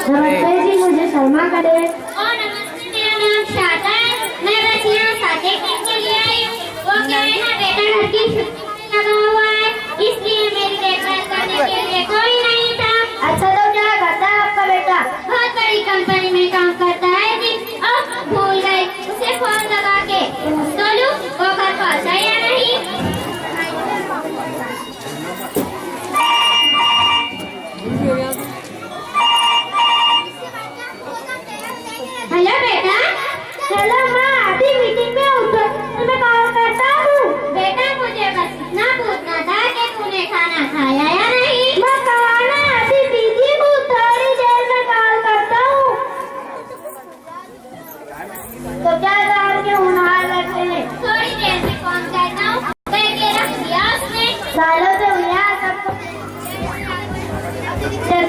नमस्ते जी, मुझे शर्मा करे। और नमस्ते, मेरा नाम शारदा है। मैं बस यहाँ साथे के लिए आई हूँ। वो क्या है ना, बेटा घर की छुट्टी लगा हुआ है, इसलिए मेरी देखभाल करने के लिए कोई नहीं था। अच्छा, तो क्या करता है आपका बेटा? बहुत बड़ी कंपनी में काम करता है जी। अब भूल गई उसे फोन लगा के बोलूं वो घर पहुँचा या नहीं। हेलो बेटा। हेलो माँ, अभी मीटिंग में हूँ, तो मैं कॉल करता हूँ। बेटा मुझे बस इतना पूछना था कि तूने खाना खाया या नहीं। मैं खाना अभी बिजी हूँ, थोड़ी देर में कॉल करता हूँ। तो क्या काम के होनहार बैठे हैं? थोड़ी देर में फोन करता हूँ। करके रख दिया उसने। सालों से हुआ सबको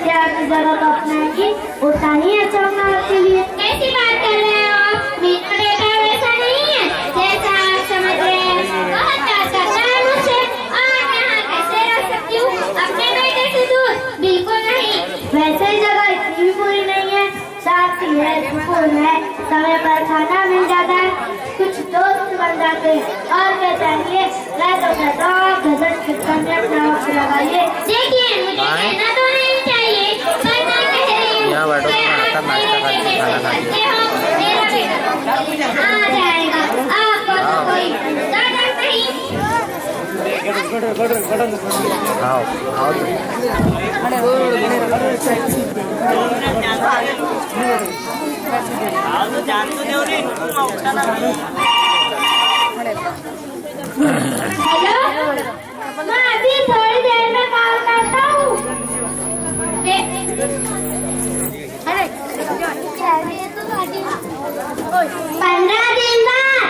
प्यार की जरूरत अपनाएगी, उतना ही अच्छा होगा आपके लिए। कैसी बात कर रहे हो? मेरा बेटा वैसा नहीं है जैसा आप समझ रहे हैं। बहुत प्यार करता है मुझसे और मैं यहाँ कैसे रह सकती हूँ अपने बेटे से दूर? बिल्कुल नहीं। वैसे ही जगह इतनी भी बुरी नहीं है, शांति है, सुकून है, समय पर खाना मिल जाता है, कुछ दोस्त बन जाते हैं और क्या चाहिए। मैं तो कहता हूँ गजन कीर्तन में अपना वक्त लगाइए। देखिए मुझे कहना तो नहीं चाहिए, पर मैं कह रही हूँ यहाँ बैठो, नाश्ता करके खाना खाते हो। मेरा बेटा आ जाएगा, आपको तो कोई डर नहीं। आओ आओ हेलो, मैं अभी थोड़ी देर में कॉल करता हूँ। 15 दिन बाद।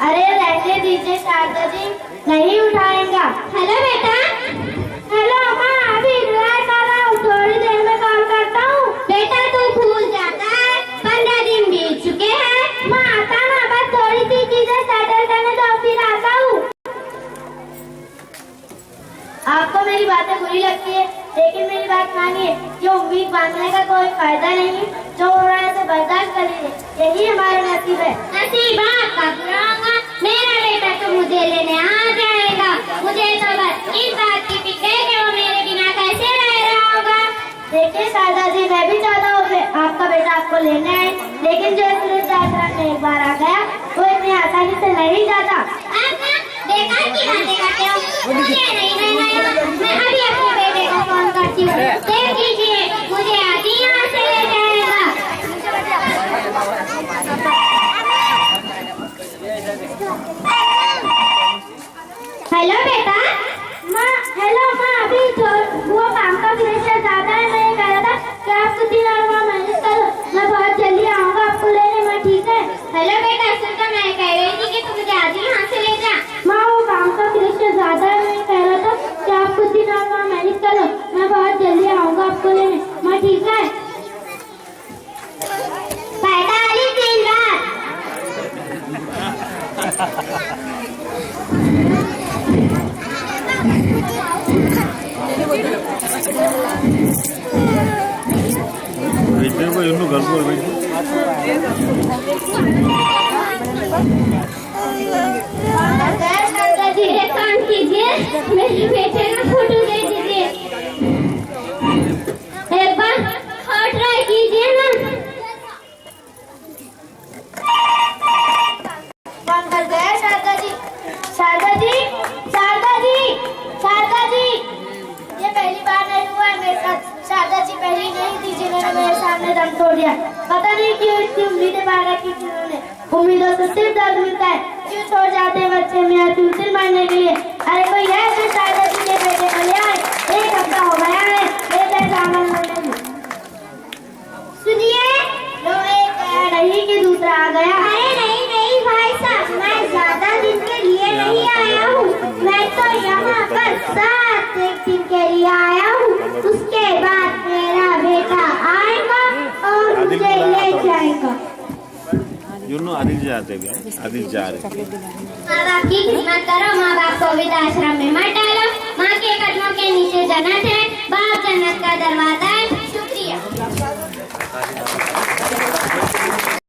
अरे रहने दीजिए शारदा जी, नहीं उठाएगा। हेलो बेटा। हेलो माँ, अभी ट्राई कर रहा हूँ, थोड़ी देर में कॉल करता हूँ। बेटा तू भूल जाता है, 15 दिन बीत चुके हैं। माँ आता ना, बस थोड़ी सी चीजें सेटल करने दो, फिर आता हूँ। आपको मेरी बातें बुरी लगती है, लेकिन मेरी बात मानिए कि उम्मीद बांधने का कोई फायदा नहीं। जो हो रहा है उसे बर्दाश्त करिए, यही हमारे नसीब है। नसीब आपका बुरा होगा। मेरा बेटा तो मुझे लेने आ जाएगा। मुझे तो बस इस बात की फिक्र है कि वो मेरे बिना कैसे रह रहा होगा। देखिए शारदा जी, मैं भी चाहता हूँ कि आपका बेटा आपको लेने आए, लेकिन जो इस यात्रा में एक बार आ गया वो इतनी आसानी से नहीं जाता। आप ना बेकार की बातें करते हो। मुझे नहीं रहना यहाँ। मैं अभी अपने बेटे को फोन करती हूँ। देख लीजिए मुझे आज ही यहाँ से ले जाएगा। हेलो बेटा। माँ, हेलो माँ, अभी वो काम का प्रेशर ज्यादा है, मैं कह रहा था कि आप कुछ दिन और वहाँ मैनेज करो, मैं बहुत जल्दी आऊँगा आपको लेने में, ठीक है? हेलो बेटा, सुन तो मैं कह रही थी कि तू मुझे आज ही यहाँ से ले जा। माँ, वो काम का प्रेशर ज्यादा है, मैं कह रहा था कि आप कुछ दिन और वहाँ मैनेज करो, मैं बहुत जल्दी आऊँगा आपको लेने, माँ ठीक है? 45 दिन बाद। को ಇನ್ನೂ ಗಲ್ಬೋರ್ಬೇಕು काम कीजिए, मेरे बेटे का फोटो दे दीजिए। एक बार और ट्राई कीजिए ना। कौन कर गया? शारदा जी, शारदा जी, शारदा जी, शारदा जी। ये पहली बार नहीं हुआ है मेरे साथ। शारदा जी पहली नहीं थी जिन्होंने मेरे सामने दम तोड़ दिया। पता नहीं क्यों इतनी उम्मीदें बाहर रखी थी उन्होंने। उम्मीदों से सिर्फ दर्द मिलता है। क्यों छोड़ जाते हैं बच्चे मेरा ट्यूशन मारने के लिए? अरे कोई है जो शारदा जी के बेटे को ले आए? एक हफ्ता हो गया है बेटे सामान लेने में। सुनिए, लो एक गया नहीं कि दूसरा आ गया। अरे नहीं नहीं भाई साहब, मैं ज्यादा दिन के लिए नहीं आया हूँ। मैं तो यहाँ पर 7 दिन के लिए आया हूँ। उसके बाद मेरा बेटा आएगा और मुझे ले जाएगा। आदिल जाते क्या आदिल जा रहे माँ बाप की खिदमत करो, माँ बाप को वृद्धाश्रम में मत डालो। माँ के कदमों के नीचे जन्नत है, बाप जन्नत का दरवाजा है। शुक्रिया।